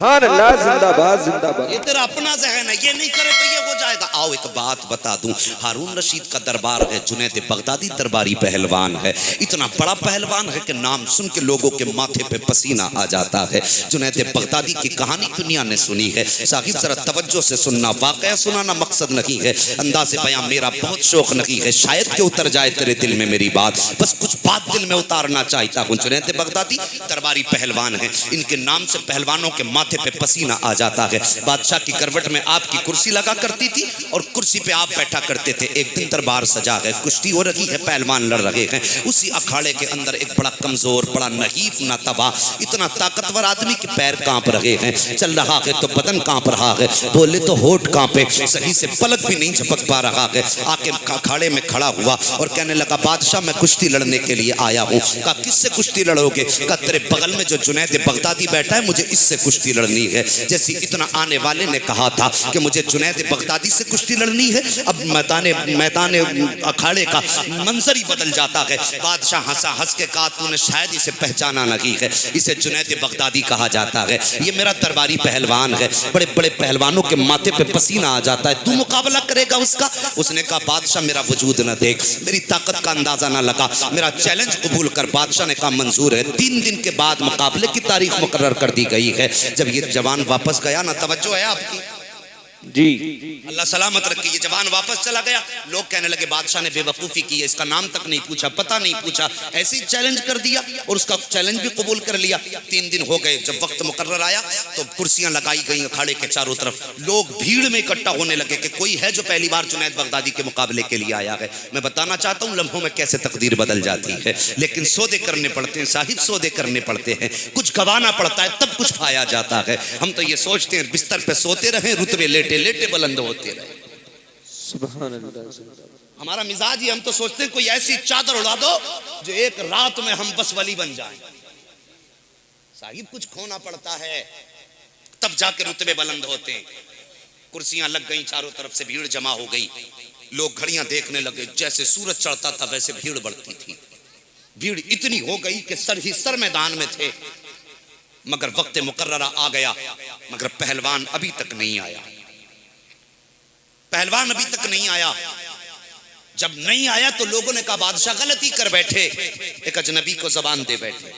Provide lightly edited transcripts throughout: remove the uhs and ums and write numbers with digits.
हाँ अल्लाह जिंदाबाद जिंदाबाद। ये तेरा अपना जहन है, ये नहीं करे तो ये हो जाएगा। आओ एक बात बता दूं, हारून रशीद का दरबार है, जुनैद बगदादी दरबारी पहलवान है। इतना बड़ा पहलवान है कि नाम सुन के लोगों के माथे पे पसीना आ जाता है। जुनैद बगदादी की कहानी दुनिया ने सुनी है। साहिब जरा तवज्जो से सुनना, वाकया सुनाना मकसद नहीं है, अंदाज़े बयां मेरा बहुत शौक नहीं है, शायद कि उतर जाए तेरे दिल में मेरी बात, बस कुछ बात दिल में उतारना चाहता हूँ। जुनैद बगदादी दरबारी पहलवान है, इनके नाम से पहलवानों के माथे पे पसीना आ जाता है। बादशाह की करवट में आपकी कुर्सी लगा करती थी और कुर्सी पे आप बैठा करते थे। एक दिन दरबार सजा है, कुश्ती हो रही है, पहलवान लड़ रहे हैं। उसी अखाड़े के अंदर एक बड़ा कमजोर, बड़ा नहीफ नातवा, इतना ताकतवर आदमी के पैर कांप रहे हैं, चल रहा है तो बदन कांप रहा है, बोले तो होठ कांपे, सही से पलक भी नहीं झपक पा रहा है। आके अखाड़े में खड़ा हुआ और कहने लगा, बादशाह मैं कुश्ती लड़ने के लिए आया हूँ। कहा किससे कुश्ती लड़ोगे? कहा तेरे बगल में जो जुनैद बगदादी बैठा है, मुझे इससे कुश्ती लड़नी है। जैसे इतना आने वाले ने कहा था कि मुझे जुनैद बगदादी से कुश्ती लड़नी है, अब मैदान अखाड़े का मंजर ही बदल जाता है। बादशाह हंसा, हंस के कहा तूने शायद इसे पहचाना नहीं है, इसे जुनैद बगदादी कहा जाता है, ये मेरा दरबारी पहलवान है, बड़े बड़े पहलवानों के माथे पे पसीना आ जाता है, तू मुकाबला करेगा उसका? उसने कहा बादशाह मेरा वजूद न देख, मेरी ताकत का अंदाजा न लगा, मेरा चैलेंज कबूल कर। बादशाह ने कहा मंजूर है। 3 दिन के बाद मुकाबले की तारीख मुकर्रर कर दी गई है। जब ये जवान वापस गया ना, तवज्जो है आपकी जी, अल्लाह सलामत रखे, ये जवान वापस चला गया, लोग कहने लगे बादशाह ने बेवकूफ़ी की है, इसका नाम तक नहीं पूछा, पता नहीं पूछा, ऐसे ही चैलेंज कर दिया और उसका चैलेंज भी कबूल कर लिया। 3 दिन हो गए, जब वक्त मुकर्रर आया तो कुर्सियां लगाई गई अखाड़े के चारों तरफ, लोग भीड़ में इकट्ठा होने लगे कि कोई है जो पहली बार जुनैद बगदादी के मुकाबले के लिए आया है। मैं बताना चाहता हूँ लम्हों में कैसे तकदीर बदल जाती है, लेकिन सौदे करने पड़ते हैं साहिब, सौदे करने पड़ते हैं, कुछ गंवाना पड़ता है तब कुछ पाया जाता है। हम तो ये सोचते हैं बिस्तर पे सोते रहे, रुतबे लेटे लेटे बुलंद होते रहे। सुभान अल्लाह। हमारा मिजाज ही, हम तो सोचते हैं कोई ऐसी चादर उड़ा दो जो एक रात में हम बस वली बन जाएं। साहिब कुछ खोना पड़ता है तब जाके रुतबे बुलंद होते हैं। कुर्सियां लग गई, चारों तरफ से भीड़ जमा हो गई, लोग घड़ियां देखने लगे, जैसे सूरज चढ़ता था वैसे भीड़ बढ़ती थी। भीड़ इतनी हो गई कि सर ही सर मैदान में थे, मगर वक्त मुकर्ररा आ गया, मगर पहलवान अभी तक नहीं आया। पहलवान अभी तक नहीं आया। जब नहीं आया तो लोगों ने कहा बादशाह गलती कर बैठे, एक अजनबी को जबान दे बैठे,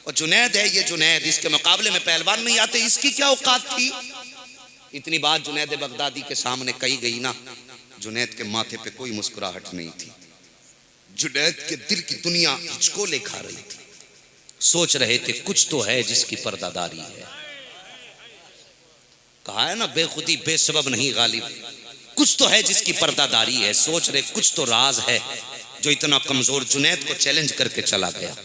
और जुनैद है ये जुनैद, इसके मुकाबले में पहलवान नहीं आते, इसकी क्या औकात थी? इतनी बात जुनैद बगदादी के सामने कही गई ना, जुनैद के माथे पे कोई मुस्कुराहट नहीं थी। जुनैद के दिल की दुनिया हिचकोले खा रही थी। सोच रहे थे कुछ तो है जिसकी पर्दादारी है। कहा है ना बेखुदी बेसबब नहीं गालिब, कुछ तो है जिसकी पर्दादारी है। सोच रहे कुछ तो राज है जो इतना कमजोर जुनैद को चैलेंज करके चला गया।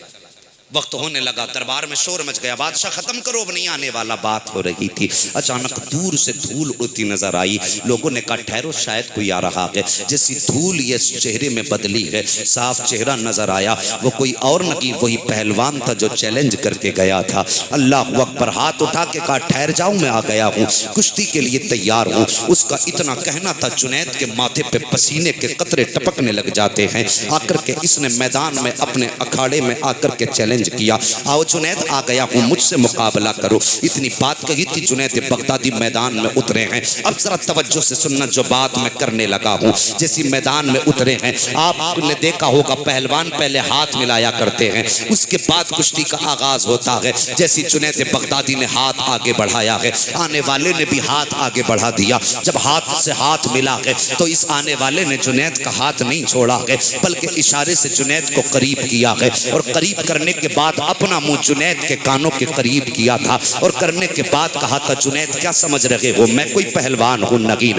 वक्त होने लगा, दरबार में शोर मच गया, बादशाह खत्म करो अब नहीं आने वाला, बात हो रही थी। अचानक दूर से धूल उड़ती नजर आई। लोगों ने कहा ठहरो शायद कोई आ रहा है। जैसी धूल ये चेहरे में बदली है, साफ चेहरा नजर आया, वो कोई और नहीं वही पहलवान था जो चैलेंज करके गया था। अल्लाह अकबर, हाथ उठा के कहा ठहर जाओ मैं आ गया हूँ, कुश्ती के लिए तैयार हूँ। उसका इतना कहना था जुनैद के माथे पे पसीने के कतरे टपकने लग जाते हैं। आकर के इसने मैदान में अपने अखाड़े में आकर के चैलेंज किया, आओ जुनैद आ गया हूं, मुझसे मुकाबला करो। इतनी बात कही थी, जुनैद बगदादी मैदान में उतरे हैं। अब जरा तवज्जो से सुनना जो बात मैं करने लगा हूं। जैसी मैदान में उतरे हैं, आपने देखा होगा पहलवान पहले हाथ मिलाया करते हैं, उसके बाद कुश्ती का आगाज होता है। जैसी जुनैद बगदादी ने हाथ आगे बढ़ाया है, आने वाले ने भी हाथ आगे बढ़ा दिया। जब हाथ से हाथ मिला है तो इस आने वाले ने जुनैद का हाथ नहीं छोड़ा है, बल्कि इशारे से जुनैद को करीब किया है, और करीब करने के बाद अपना मुंह जुनैद के कानों के करीब किया था, और करने के बाद कहा था जुनैद क्या समझ रहे हो, मैं कोई पहलवान हूँ नहीं,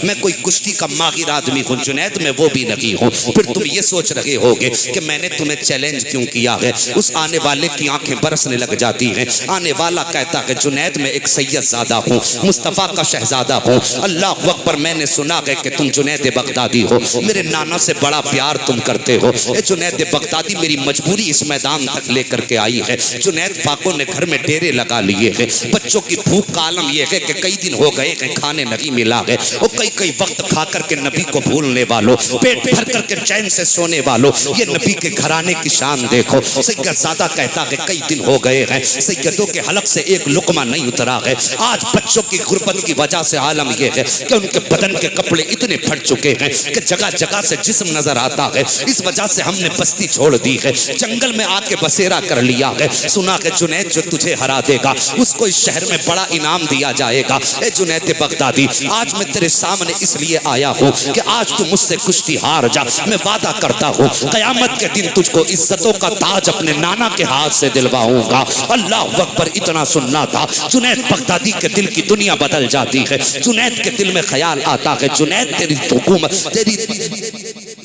मैं कोई कुश्ती का माहिर आदमी हूँ जुनैद, मैं वो भी नहीं हूँ। फिर तुम ये सोच रहे होगे कि मैंने तुम्हें चैलेंज क्यों किया है। उस आने वाले की आंखें बरसने लग जाती हैं। आने वाला कहता है जुनैद मैं एक सैयदजादा हूँ, मुस्तफ़ा का शहजादा हूँ। अल्लाह अकबर, मैंने सुना है कि तुम जुनैद बगदादी हो, मेरे नाना से बड़ा प्यार तुम करते हो। जुनैद बगदादी मेरी मजबूरी इस मैदान तक लेकर के आई है। जुनैद पाकों ने घर में डेरे लगा लिए हैं। बच्चों की भूख का आलम यह है कि कई दिन हो गए हैं खाने नहीं मिला है। और कई वक्त खा करके नबी को भूलने वालों, पेट भर करके चैन से सोने वालों, ये नबी के घराने की शान देखो। सैयदजादा कहता है कई दिन हो गए हैं सैयदों के हलक से एक लुकमा नहीं उतरा है। आज बच्चों की गुर्बत की वजह से आलम यह है कि उनके बदन के कपड़े इतने फट चुके हैं कि जगह जगह से जिस्म नजर आता है। इस वजह से हमने बस्ती छोड़ दी है, जंगल में आके बसेरा कर लिया है। सुना है जुनैद जो तुझे हरा देगा उसको इस शहर में बड़ा इनाम दिया जाएगा। ए जुनैद बगदादी, आज मैं तेरे सामने इसलिए आया हूँ कि आज तू मुझसे कुश्ती हार जा। मैं वादा करता हूँ कयामत के दिन तुझको इज्जतों का ताज अपने नाना के हाथ से दिलवाऊंगा। अल्लाह अकबर। इतना सुनना था, जुनैद बगदादी के दिल की दुनिया बदल जाती है। जुनैद के दिल में ख्याल आता है जुनैद तेरी हुकूमत, तेरी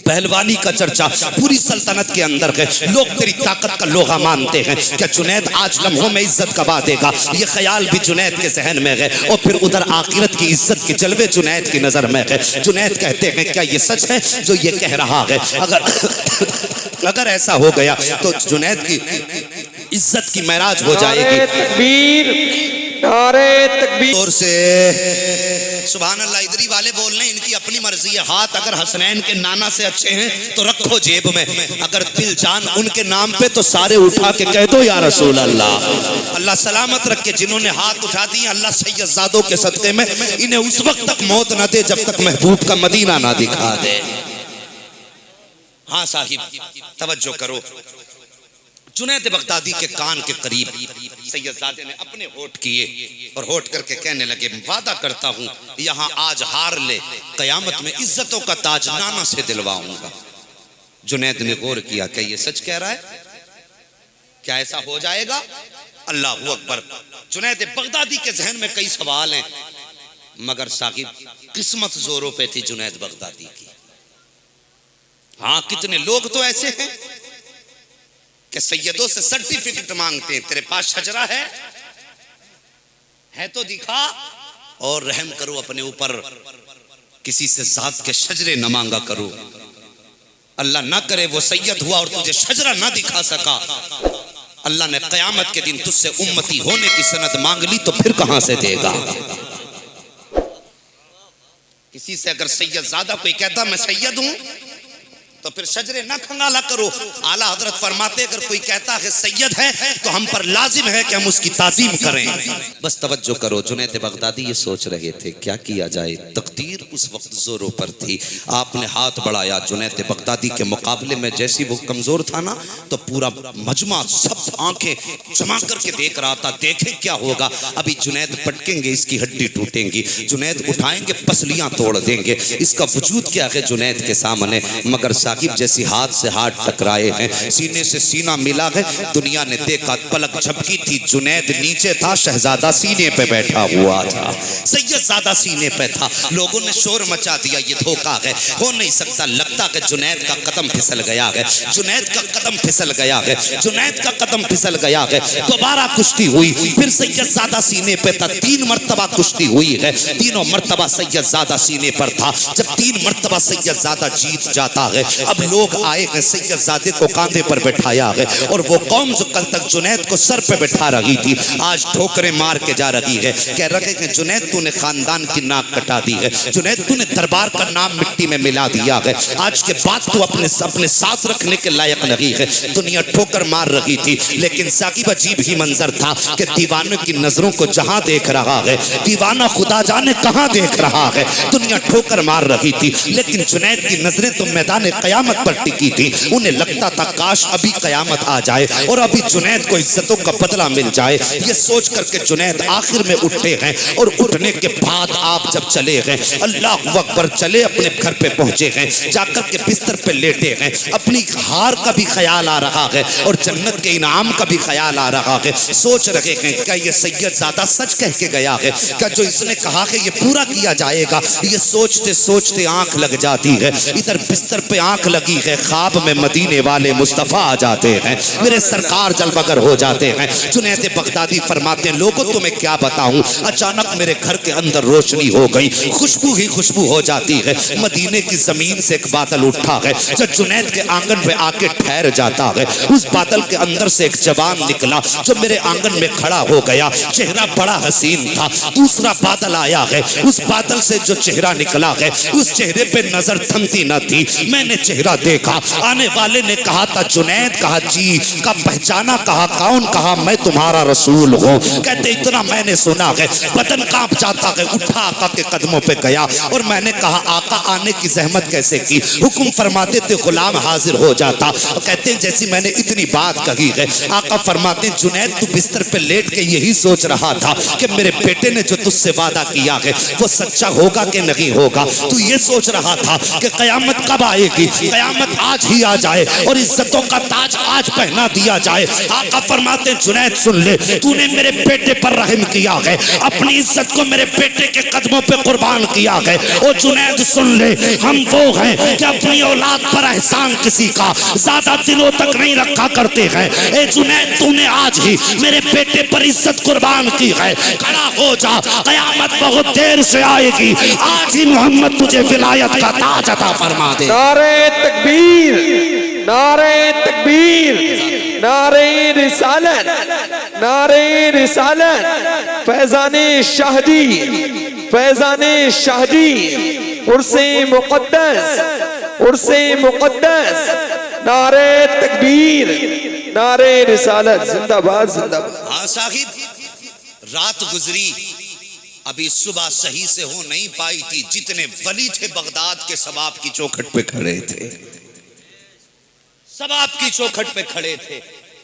पहलवानी का चर्चा पूरी सल्तनत के अंदर है। लोग तेरी ताकत का लोहा मानते हैं। क्या जुनैद आज लम्हों में इज्जत गवा देगा? ये ख्याल भी जुनैद के जहन में है। और फिर उधर आखिरत की इज्जत के जलवे जुनैद की नजर में है। जुनैद कहते हैं क्या ये सच है जो ये कह रहा है? अगर ऐसा हो गया तो जुनैद की इज्जत की महराज हो जाएगी। तकबीर, नारे तकबीर। और से सुभान अल्लाह। इधरी वाले बोल रहे हैं इनकी अपनी मर्जी है। हाथ अगर हसनैन के नाना से अच्छे हैं तो रखो जेब में, अगर दिल जान उनके नाम पे तो सारे उठा के कह दो या रसूल अल्लाह। अल्लाह सलामत रखे जिन्होंने हाथ उठा दिए। अल्लाह सैयदजादों के सदक़े में इन्हें उस वक्त तक मौत न दे जब तक महबूब का मदीना ना दिखा दे। हाँ साहिब तवज्जो करो। जुनैद बगदादी के कान के करीब सैयदजादे ने अपने होठ किए और होठ करके कहने लगे वादा करता हूं यहां आज हार ले, कयामत में इज्जतों का ताज नाना से दिलवाऊंगा। जुनैद ने गौर किया क्या ये सच कह रहा है? क्या ऐसा हो जाएगा? अल्लाह अकबर। जुनैद बगदादी के जहन में कई सवाल हैं, मगर साहिब किस्मत जोरों पे थी जुनैद बगदादी की। हाँ, कितने लोग तो ऐसे हैं कि सैयदों से सर्टिफिकेट मांगते हैं। तेरे पास शजरा है तो दिखा, और रहम करो अपने ऊपर, किसी से जात के शजरे न मांगा करो। अल्लाह ना करे वो सैयद हुआ और तुझे शजरा ना दिखा सका, अल्लाह ने कयामत के दिन तुझसे उम्मती होने की सनद मांग ली तो फिर कहां से देगा? किसी से अगर सैयदजादा कोई कहता मैं सैयद हूं तो फिर शजरे ना खंगाला करो। आला हजरत फरमाते अगर कोई कहता है सैयद है तो हम पर लाजिम है कि हम उसकी ताजीम करें। बस तवज्जो करो। जुनैद बगदादी ये सोच रहे थे क्या किया जाए। तकदीर उस वक्त जोरों पर थी। आपने हाथ बढ़ाया। जुनैद बगदादी के मुकाबले में जैसी वो कमजोर था ना तो पूरा मजमा सब आंखें जमा करके देख रहा था। देखे क्या होगा। अभी जुनैद पटकेंगे इसकी हड्डी टूटेंगी, जुनैद उठाएंगे पसलियां तोड़ देंगे। इसका वजूद क्या है जुनैद के सामने? मगर साकिब जैसी हाथ से हाथ टकराए हैं, सीने से सीना मिला है। दुनिया ने देखा, पलक झपकी थी, जुनैद नीचे था, शहजादा सीने पे बैठा हुआ था, सैयदजादा सीने पे था। लोगों ने शोर मचा दिया ये धोखा है, हो नहीं सकता। लगता है जुनैद का कदम फिसल गया है, जुनैद का कदम फिसल गया है, जुनैद का कदम फिसल गया है। दोबारा कुश्ती हुई, फिर सैयदजादा सीने पे था। 3 मर्तबा कुश्ती हुई है, तीनों मर्तबा सैयदजादा सीने पर था। जब 3 मर्तबा सैयदजादा जीत जाता है, अब लोग आए हैं, सैयदजादे को कांधे पर बैठाया है। और वो कौम जो कल तक जुनैद को सर पे बैठा रही थी आज ठोकरें मार के जा रही है। कह रहे हैं जुनैद तूने खानदान की नाक कटा दी है, जुनैद तूने दरबार का नाम मिट्टी में मिला दिया है। आज के बाद तू अपने साथ रखने के लायक नहीं है। दुनिया ठोकर मार रही थी, लेकिन साकिब अजीब ही मंजर था कि दीवानों की नजरों को जहां देख रहा है, दीवाना खुदा जाने कहां देख रहा है। दुनिया ठोकर मार रही थी, लेकिन जुनैद की नजरें तो मैदान कयामत पर टिकी थी। उन्हें लगता था काश अभी कयामत आ जाए और अभी जुनैद को इज्जतों का बदला मिल जाए। ये सोच करके जुनैद आखिर में उठे हैं। और उठने के बाद आप जब चले हैं, अल्लाह अकबर, चले अपने घर पे पहुंचे हैं, जाकर के बिस्तर पे लेटे हैं। अपनी हार का भी ख्याल आ रहा है और जन्नत के इनाम का भी ख्याल आ रहा है। सोच रहे हैं क्या ये सैयदजादा सच कह के गया है? क्या जो इसने कहा है ये पूरा किया जाएगा? ये सोचते सोचते आंख लग जाती है। इधर बिस्तर पे आंख आंख लगी है, ख्वाब में मदीने वाले मुस्तफ़ा आ जाते हैं, मेरे सरकार जलवगर हो जाते हैं। जुनैद बगदादी फरमाते हैं लोगों तुम्हें क्या बताऊं, अचानक मेरे घर के अंदर रोशनी हो गई, खुशबू ही खुशबू हो जाती है। मदीने की जमीन से एक बादल उठा है, जब जुनैद के आंगन में आके ठहर जाता है, उस बादल के अंदर से एक जवान निकला जो मेरे आंगन में खड़ा हो गया। चेहरा बड़ा हसीन था। दूसरा बादल आया है, उस बादल से जो चेहरा निकला है उस चेहरे पे नजर थमती न थी। मैंने चेहरा देखा, आने वाले ने कहा था जुनैद, कहा जी, का पहचाना, कहा कौन, कहा मैं तुम्हारा रसूल हूँ। कहते इतना मैंने सुना है बदन कांप जाता है, उठा आका के कदमों पे गया और मैंने कहा आका आने की जहमत कैसे की, हुक्म फरमाते थे गुलाम हाजिर हो जाता। कहते जैसी मैंने इतनी बात कही है आका फरमाते जुनैद तू बिस्तर पे लेट के यही सोच रहा था कि मेरे बेटे ने जो तुझसे वादा किया है वो सच्चा होगा कि नहीं होगा। तू ये सोच रहा था कि कयामत कब आएगी, कयामत आज ही आ जाए और इज्जतों का ताज आज पहना दिया जाए। आका फरमाते जुनैद सुन ले, तूने मेरे बेटे पर रहम किया है, अपनी इज्जत को मेरे बेटे के कदमों पे कुर्बान किया है। ओ जुनैद सुन ले, हम वो हैं कि अपनी औलाद पर एहसान किसी का ज्यादा दिनों तक नहीं रखा करते हैं। ए जुनैद तूने आज ही मेरे बेटे पर इज्जत कुर्बान की है, खड़ा हो जा, कयामत बहुत देर से आएगी, आज ही मोहम्मद तुझे विलायत का ताज अता फरमा दे। नारे तकबीर, नारे तकबीर, नारे रिसालत, नारे रिसालत, फैजाने शाहदी, फैजाने शाहदी, उर्से मुक़द्दस, उर्से मुक़द्दस, नारे तकबीर, नारे रिसालत, जिंदाबाद जिंदाबाद। हाँ साहिब, रात गुजरी, अभी सुबह सही से हो नहीं पाई थी, जितने वली थे बगदाद के सबाब की चौखट पे खड़े थे, सबाब की चौखट पे खड़े थे।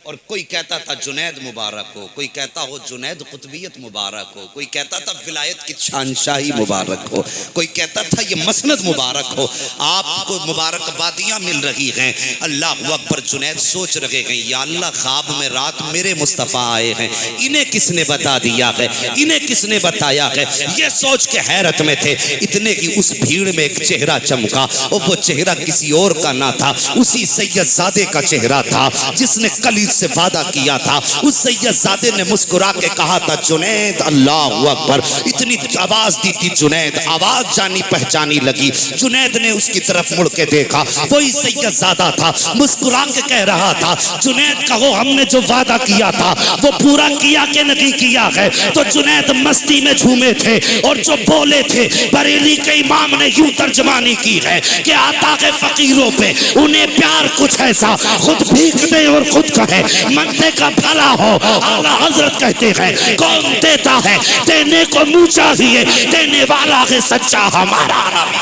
और कोई कहता था जुनैद मुबारक हो, कोई कहता हो जुनैद कुतबियत मुबारक हो, कोई कहता था विलायत की शानशाही मुबारक हो, कोई कहता था ये मसनद मुबारक हो। आपको मुबारकबादियाँ मिल रही हैं। अल्लाह अकबर। जुनैद सोच रहे हैं या अल्लाह ख्वाब में रात मेरे मुस्तफ़ा आए हैं, इन्हें किसने बता दिया है, इन्हें किसने बताया है, ये सोच के हैरत में थे। इतने की उस भीड़ में एक चेहरा चमका और वो चेहरा किसी और का ना था, उसी सैयदजादे का चेहरा था जिसने कल से वादा किया था। उस सैयदजादे ने मुस्कुरा के कहा था जुनैद, अल्लाह अकबर। इतनी आवाज दी थी जुनैद, आवाज जानी पहचानी लगी। जुनैद ने उसकी तरफ मुड़ के देखा, वही सैयदजादा था, मुस्कुरा के कह रहा था जुनैद कहो हमने जो वादा किया था वो पूरा किया कि नहीं किया है। तो जुनैद मस्ती में झूमे थे और जो बोले थे बरेली के इमाम ने यूं तर्जमानी की है कि आता है फकीरों पे उन्हें प्यार कुछ ऐसा, खुद भीख दे और खुद कहे मंगते का भला हो। आला हजरत कहते हैं कौन देता है, देने को मुँह चाहिए, देने वाला है सच्चा हमारा नबी।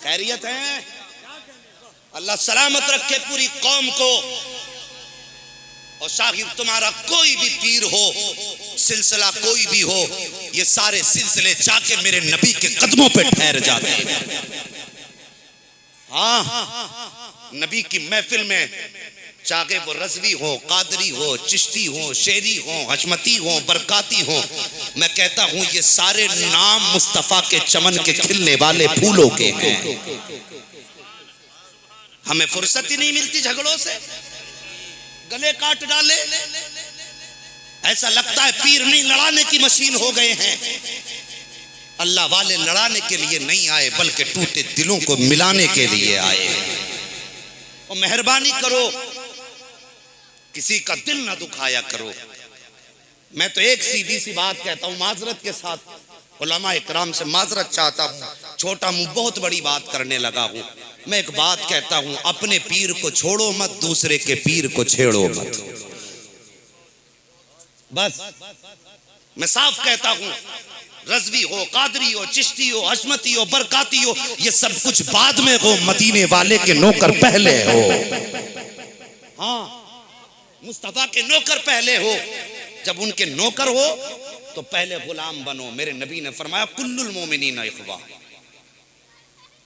खैरियत है, अल्लाह सलामत रखे पूरी कौम को। और साहिब तुम्हारा कोई भी पीर हो, सिलसिला कोई भी हो, ये सारे सिलसिले जाके मेरे नबी के कदमों पे ठहर जाते हैं। हाँ, नबी की महफिल में चाहे वो रज़वी हो, कादरी हो, चिश्ती हो, शेरी हो, हशमती हो, बरकाती हो, मैं कहता हूँ ये सारे नाम मुस्तफ़ा के चमन के खिलने वाले फूलों के हैं। हमें फुर्सत ही नहीं मिलती झगड़ों से, गले काट डाले, ऐसा लगता है पीर नहीं लड़ाने की मशीन हो गए हैं। अल्लाह वाले लड़ाने के लिए नहीं आए बल्कि टूटे दिलों को मिलाने के लिए आए। और मेहरबानी करो किसी का दिल ना दुखाया करो। मैं तो एक सीधी सी बात कहता हूँ माजरत के साथ, उलमा इकराम से माजरत चाहता हूँ, छोटा मुंह बहुत बड़ी बात करने लगा हूँ। मैं एक बात कहता हूँ, अपने पीर को छोड़ो मत, दूसरे के पीर को छेड़ो मत। बस मैं साफ कहता हूँ, रज़वी हो, कादरी हो, चिश्ती हो, हशमती हो, बरकाती हो, ये सब कुछ बाद में हो, मदीने वाले के नौकर पहले हो। हाँ, मुस्तफा के नौकर पहले हो। जब उनके नौकर हो तो पहले गुलाम बनो। मेरे नबी ने फरमाया कुल्लुल मोमिनीना इख्वा,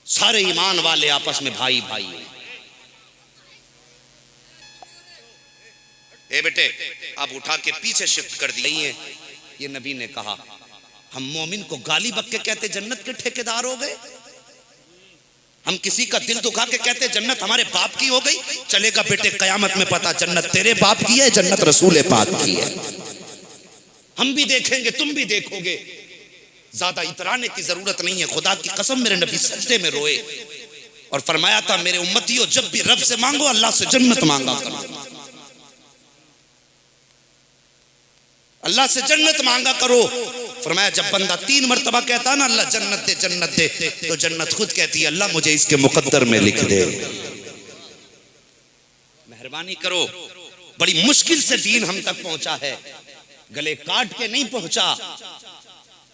सारे ईमान वाले आपस में भाई भाई। ए बेटे अब उठा के पीछे शिफ्ट कर दिए, ये नबी ने कहा। हम मोमिन को गाली बक के कहते जन्नत के ठेकेदार हो गए। हम किसी का दिल दुखा के कहते जन्नत हमारे बाप की हो गई। चलेगा बेटे कयामत में पता, जन्नत तेरे बाप की है, जन्नत रसूल पाक की है। हम भी देखेंगे, तुम भी देखोगे। ज्यादा इतराने की जरूरत नहीं है। खुदा की कसम मेरे नबी सजदे में रोए और फरमाया था, मेरे उम्मतियों जब भी रब से मांगो अल्लाह से जन्नत मांगा करो, अल्लाह से जन्नत मांगा करो। फरमाया जब बंदा 3 मरतबा कहता ना अल्लाह जन्नत दे, तो जन्नत खुद कहती है अल्लाह मुझे इसके मुकद्दर में लिख दे, मेहरबानी करो। बड़ी मुश्किल से दीन हम तक पहुंचा है, गले काट के नहीं पहुंचा।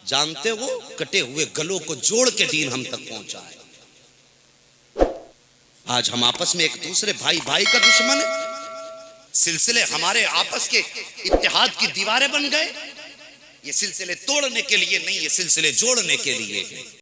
जानते हो, कटे हुए गलों को जोड़ के दीन हम तक पहुंचा है। आज हम आपस में एक दूसरे भाई का दुश्मन है। सिलसिले हमारे आपस के इत्तेहाद की दीवारें बन गए। ये सिलसिले तोड़ने के लिए नहीं, ये सिलसिले जोड़ने के लिए।